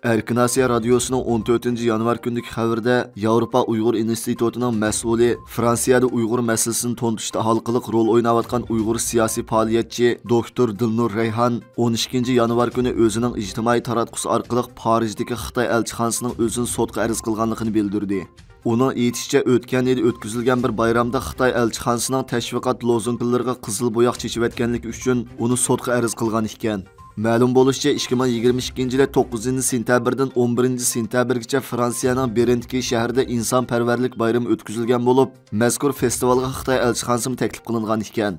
Erkin Asiya Radyosu'nun 14 yanvar gündeki xəbərdə Avropa Uyğur İnstitutunun məsulü Fransiyada Uyğur məsələsini tontuşda halqılıq rol oynayatqan Uyğur siyasi fəaliyyətçi Doktor Dilnur Reyhan 12 yanvar günü özünün ictimai taratqusu arqılıq Parijdagi Xitoy elçixanasının özünü sotqa arz qilganligini bildirdi. Onun aytishicha o'tgan yil o'tkazilgan bir bayramda Xitoy elchixonasining tashviqot lozunglariga qizil bo'yoq chechayotganligi uchun uni sotqa arz qilgan ekan. Ma'lum bo'lishicha 2022 yil 9 sentyabrdan 11 sentyabrgacha Fransiyaning Berentki shahrida insonparvarlik bayrami o'tkazilgan bo'lib, mazkur festivalga Xitoy elchixonasi taklif qilingan ekan.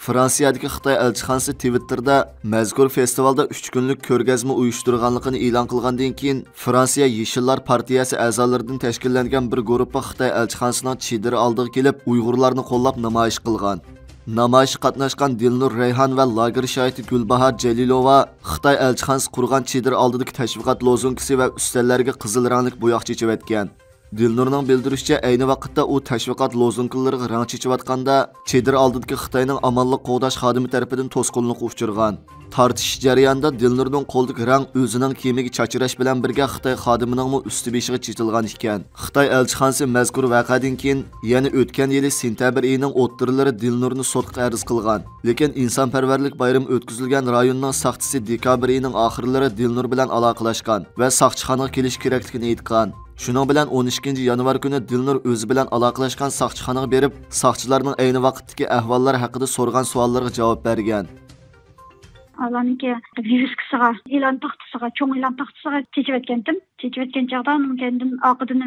Fransiyadagi Xitoy elchixonasi Twitterda mazkur festivalda 3 kunlik ko'rgazma uyushtirganligini e'lon qilgandan keyin Fransiya Yeshillar partiyasi a'zolaridan tashkillangan bir guruhga Xitoy elchixonasining chediri oldiga kelib, Uyg'urlarni qo'llab namoyish qilgan. Namoyish qatnashgan Dilnur Reyhan va lager shoiri Gulbahor Jalilova Xitoy elchixonasi qurgan chedir oldidagi tashviqot lozungisi va ustallarga qizil ranglik bo'yoq chechayotgan. Dilnurning bildirishicha, ayni vaqtda u tashviqot lozunglariga rang chechayotganda chedir oldidagi Xitoyning amonlik qo'g'dash xodimi tomonidan to'sqinlikqa uchirgan. Tartish jarayonida Dilnurning qo'ldagi rang o'zining kiyimiga chachirash bilan birga Xitoy xodimining usti beshiga chetilgan ekan. Xitoy elchixonasi mazkur voqeadan keyin yana o'tgan yili sentyabr oyining o'ttirlari Dilnurni sotqa arz qilgan. Lekin insonparvarlik bayrami o'tkazilgan rayonning saqchisi dekabr oyining oxirlari Dilnur bilan aloqalashgan va saqchixonaga kelish kerakligini aytgan. Shuning bilan 12 yanvar kuni Dilnur o'zi bilan aloqalashgan saqchixonaga berib, saqchilarning ayni vaqtdagi ahvollar haqida so'rgan savollarga javob bergan. Alanki virüskisiga, ilan taxtisiga, çoğun ilan taxtisiga çeçivetkendim. Çeçivetken çağdan kendim aqıdın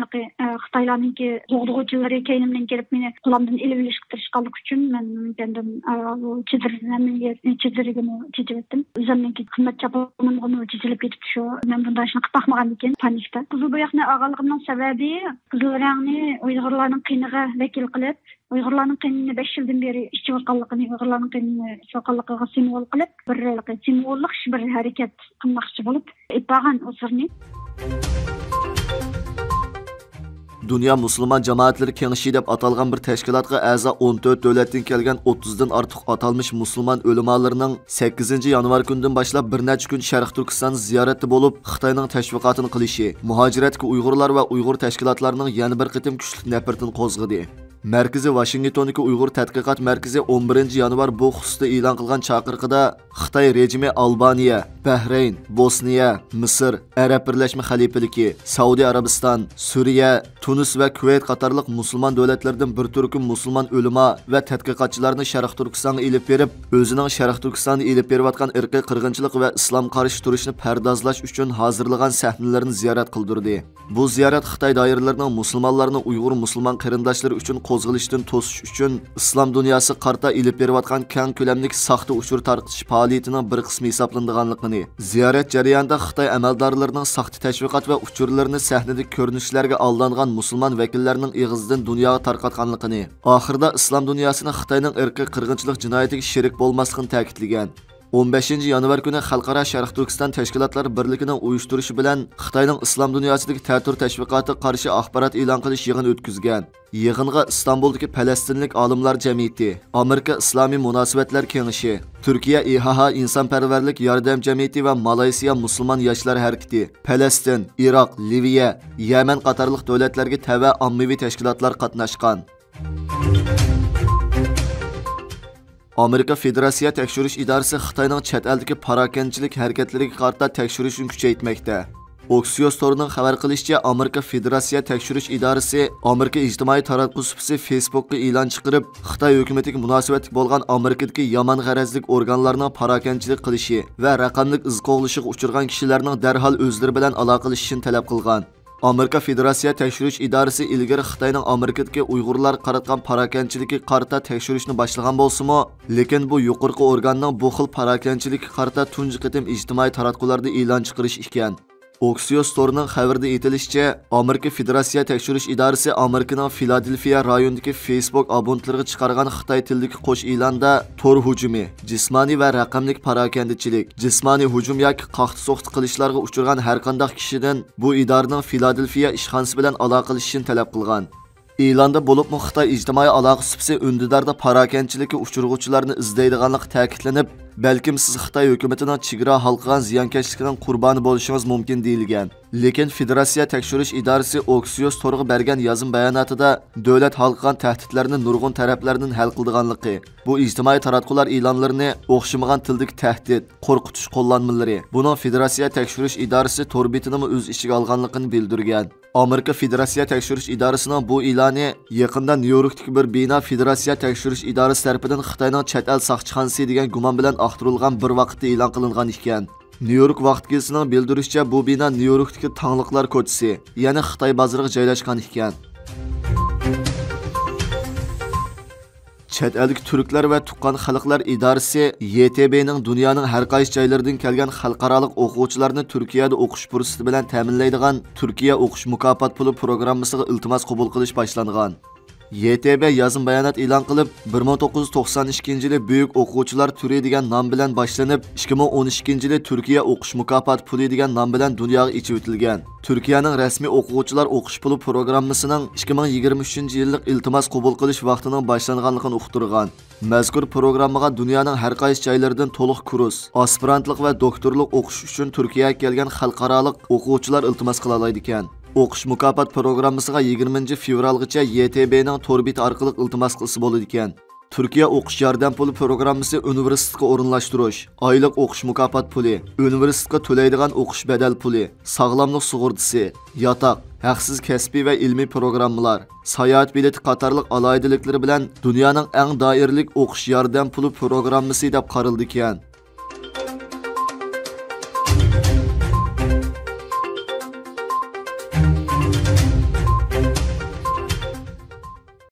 Xitaylarninki doğduğuçuları keynimden gelip meni qulamdan elib iliştirishqanlik uchun men kendim çedirigini çeçivetdim. Üzerindeki qimmat çapımın onu çeçilip ketip şu. Men bundan şuna qıtaqmagan ekan panikda. Qızıl boyaqni ağaligimning sababi qızıl rangni Uyg'urlarning qiyniga vakil qilib, Uyg'urlarning qiyinini 5 yildan beri ishchi bo'lganligini, Uyg'urlarning qiyinini ishchiqanligiga simvol qilib, bir simvollik bir harakat qilmoqchi bo'lib, aytgan o'sirni. Dünya Müslüman Cemaatleri Kengişi deb atalgan bir təşkilatqa a'zo 14 davlatdan kelgan 30dan ortiq atalmış Müslüman ölümalarının 8 yanvar gündən başlab bir neçə gün Şərq Türkistan ziyoratı bo'lib, Xitoyning tashviqotini qilishi, muhojiratga Uyg'urlar va Uyg'ur tashkilotlarining yana bir qitim kuchli nafratini qo'zg'adi. Merkezi Washingtondagi Uyg'ur tadqiqot markazi 11 yanvar bu xususda e'lon qilgan chaqiriqida Xitoy rejimi Albaniya, Bahrayn, Bosniya, Misr, Arab Birlashma Xalifaligi, Saudiya Arabiston, Suriya, Tunis va Kuvayt qatorliq musulmon davlatlardan bir turkum musulmon ulamo va tadqiqotchilarni Sharq Turkistonga elib berib, o'zining Sharq Turkistonga elib berayotgan irqiy qirg'inchilik va islom qarshi turishni pardozlash uchun hozirlagan sahnalarini ziyorat qildirdi. Bu ziyorat Xitoy doiralarining musulmonlarni Uyg'ur musulmon qarindoshlari uchun qo'zg'alishdan to'sish uchun islom dunyosi qarta elib berayotgan keng ko'lamlik saxta uchur tarqitish faoliyatining bir qismi hisoblanganligini, ziyorat jarayonida Xitoy amaldorlarining saxta tashviqot va uchurlarini sahnada ko'rinishlarga aldangan musulmon vakillarining eg'izidan dunyoga tarqatganligini, oxirida islom dunyosini Xitoyning irqiy qirg'inchilik jinoyatiga sherik bo'lmasligini ta'kidlagan. 15 yanvar kuni Xalqaro Sharq Turkiston tashkilotlari birligining uyushtirishi bilan Xitoyning islom dunyosidagi ta'tir tashviqoti qarshi axborot e'lon qilish yig'ini o'tkazgan. Yig'inga İstanbuldagi Falastinlik olimlar jamiyati, Amerika Islomiy munosabatlar kengashi, Turkiya IHH insonparvarlik yordam jamiyati va Malayziya musulmon yoshlar harakati, Falastin, Iroq, Liviya, Yaman qatorliq davlatlarga tava ommaviy tashkilotlar qatnashgan. Amerika Federatsiya tekshirish idorasi Xitoyning chet eldagi parokanchilik harakatlariga qarata tekshirishni kuchaytirmoqda. Oxios torining xabar qilishicha, Amerika Federatsiya tekshirish idorasi Amerika ijtimoiy taratqusi Facebook'ga e'lon chiqarib, Xitoy hukumatiga munosabatli bo'lgan Amerikadagi yomon g'arazlik organlarning parokanchilik qilishi va raqamlik iz qo'g'lishiga uchirgan kishilarning darhol o'zlari bilan aloqalashishini talab qilgan. Amerika Federatsiya tekshirish idorasi ilgari Xitoyning Amerikadagi Uyg'urlar qaratgan parokanchiligi qarata tekshirishni boshlagan bo'lsa-mu, lekin bu yuqorqi organning bu xil parokanchilikka qarata tunji qitim ijtimoiy taratqularda e'lon chiqarish ekan. Oxios torining xabarida aytilishicha, Amerika Federatsiya tekshirish idorasi Amerikaning Filadelfiya rayonidagi Facebook abonentlariga chiqargan Xitoy tilidagi qo'sh e'londa tor hujumi, jismoniy va raqamlik parokandichilik, jismoniy hujum yoki qaqti-so'qti qilishlarga uchragan har qanday kishidan bu idoraning Filadelfiya ishxonasi bilan aloqalashishini talab qilgan. E'londa bo'lib Xitoy ijtimoiy aloqa sipsi undidarda parokanchilikka uchirg'uvchilarni izlaydiganligi ta'kidlanib, Balkim siz Xitoy hukumatining chegara halqagan ziyonkashligining qurboni bo'lishingiz mumkin deyilgan. Lekin Federatsiya tekshirish idorasi Oksios to'rg'i bergan yozim bayonotida davlat halqagan tahdidlarni nurg'un taraflardan hal qilganligi, bu ijtimoiy taratqular e'lonlarini o'xshamagan tildagi tahdid, qo'rqitish qo'llanmalari, buni Federatsiya tekshirish idorasi tor betini o'z ichiga olganligini bildirgan. Amerika Federatsiya tekshirish idorasining bu e'loni yaqinda Nyu-Yorkdagi bir bino Federatsiya tekshirish idorasi tomonidan Xitoyning chet el soqchixonasi degan gumon bilan axtirilgan bir vaqtda e'lon qilingan ekan. Nyu-York vaqt gezitining bildirishicha, bu bino Nyu-Yorkdagi Tangliqlar ko'chasi, ya'ni Xitoy bozoriga joylashgan ekan. Chet eldagi turklar va tuqqan xalqlar idorasi YTBning dunyoning har qaysi joylaridan kelgan xalqaroliq o'quvchilarni Turkiyada o'qish fursati bilan ta'minlaydigan Turkiya o'qish mukofot puli programmasiga iltimos qabul qilish boshlangan. YTB yozim bayonot e'lon qilib, 1992-yili Buyuk o'quvchilar turi degan nom bilan boshlanib, 2012-yili Turkiya o'qish mukofot puli degan nom bilan dunyoga ichib o'tilgan. Turkiyaning rasmiy o'quvchilar o'qish puli programmasining 2023-yillik iltimos qabul qilish vaqtining boshlanganligini uqtirgan. Mazkur programmaga dunyoning har qaysi joylaridan to'liq kurs, aspirantlik va doktorlik o'qish uchun Turkiyaga kelgan xalqaroliq o'quvchilar iltimos qila oladi ekan. O'qish mukofot programmasiga 20 fevralgacha YTBning tor beti orqali iltimos qilsa bo'ladi ekan. Turkiya o'qish yordam puli programmasi universitetga o'rinlashtirish, oylik o'qish mukofot puli, universitetga to'laydigan o'qish badal puli, sog'lomlik sug'urtasi, yotoq, haqsiz kasbiy va ilmiy programmalar, sayohat bileti qatorliq alohidaliklari bilan dunyoning eng doiralik o'qish yordam puli programmasi deb qaraldi ekan.